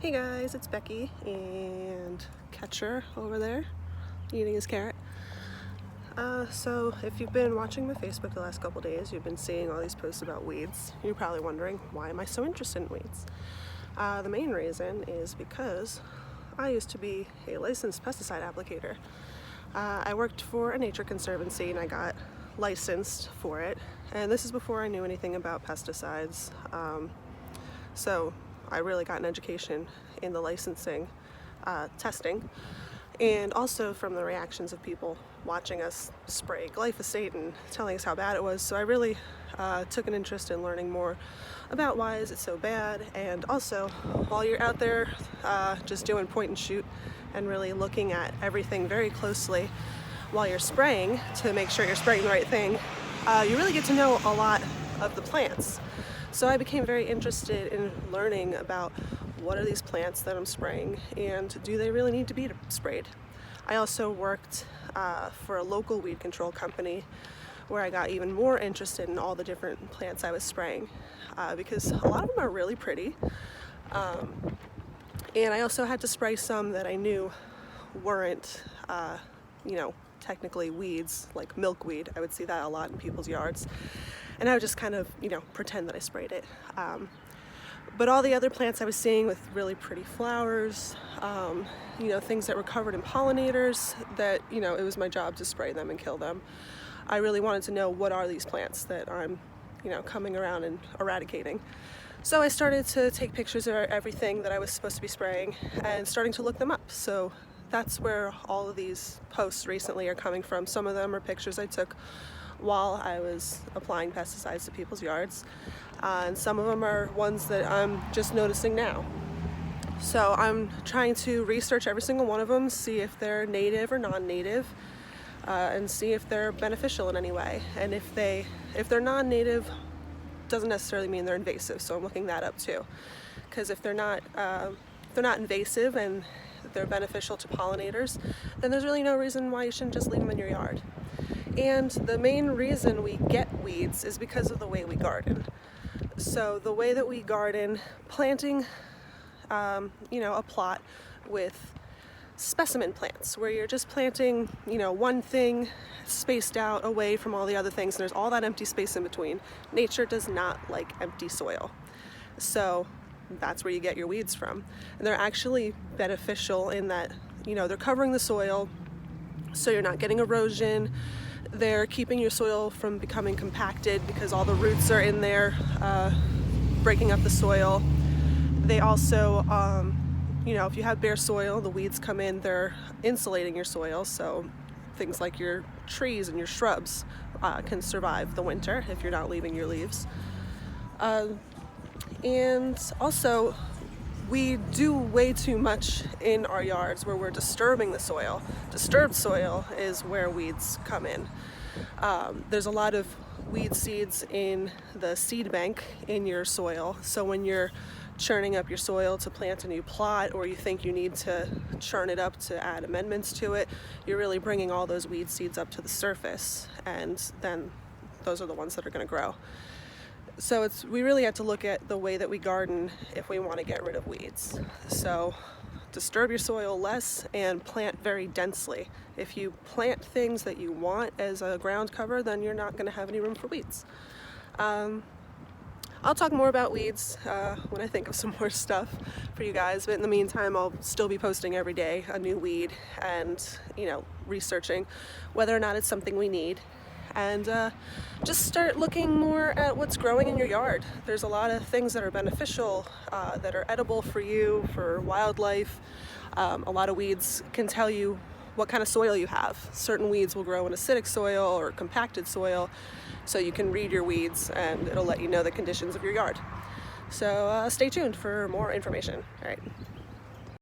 Hey guys, it's Becky and Catcher over there eating his carrot. So if you've been watching my Facebook the last couple days, you've been seeing all these posts about weeds. You're probably wondering, why am I so interested in weeds? The main reason is because I used to be a licensed pesticide applicator. I worked for a nature conservancy and I got licensed for it. And this is before I knew anything about pesticides. So I really got an education in the licensing testing, and also from the reactions of people watching us spray glyphosate and telling us how bad it was. So I really took an interest in learning more about why is it so bad, and also while you're out there just doing point and shoot and really looking at everything very closely while you're spraying to make sure you're spraying the right thing, you really get to know a lot of the plants. So I became very interested in learning about what are these plants that I'm spraying and do they really need to be sprayed. I also worked for a local weed control company where I got even more interested in all the different plants I was spraying because a lot of them are really pretty. And I also had to spray some that I knew weren't, technically weeds, like milkweed. I would see that a lot in people's yards. And I would just kind of, pretend that I sprayed it. But all the other plants I was seeing with really pretty flowers, things that were covered in pollinators that, it was my job to spray them and kill them. I really wanted to know, what are these plants that I'm, coming around and eradicating. So I started to take pictures of everything that I was supposed to be spraying and starting to look them up. So that's where all of these posts recently are coming from. Some of them are pictures I took while I was applying pesticides to people's yards, and some of them are ones that I'm just noticing now. So I'm trying to research every single one of them, see if they're native or non-native, and see if they're beneficial in any way. And if they're non-native, doesn't necessarily mean they're invasive. So I'm looking that up too, because if they're not invasive and they're beneficial to pollinators, then there's really no reason why you shouldn't just leave them in your yard. And the main reason we get weeds is because of the way we garden. So the way that we garden, planting, a plot with specimen plants, where you're just planting, one thing spaced out away from all the other things, and there's all that empty space in between. Nature does not like empty soil. So that's where you get your weeds from. And they're actually beneficial in that, they're covering the soil so you're not getting erosion. They're keeping your soil from becoming compacted because all the roots are in there breaking up the soil. They also, if you have bare soil, the weeds come in, they're insulating your soil, so things like your trees and your shrubs can survive the winter if you're not leaving your leaves. And also, we do way too much in our yards where we're disturbing the soil. Disturbed soil is where weeds come in. There's a lot of weed seeds in the seed bank in your soil, so when you're churning up your soil to plant a new plot, or you think you need to churn it up to add amendments to it, you're really bringing all those weed seeds up to the surface, and then those are the ones that are going to grow. So we really have to look at the way that we garden if we want to get rid of weeds. So disturb your soil less and plant very densely. If you plant things that you want as a ground cover, then you're not going to have any room for weeds. I'll talk more about weeds when I think of some more stuff for you guys, but in the meantime I'll still be posting every day a new weed and researching whether or not it's something we need. And just start looking more at what's growing in your yard. There's a lot of things that are beneficial, that are edible for you, for wildlife. A lot of weeds can tell you what kind of soil you have. Certain weeds will grow in acidic soil or compacted soil, so you can read your weeds and it'll let you know the conditions of your yard. So stay tuned for more information. All right.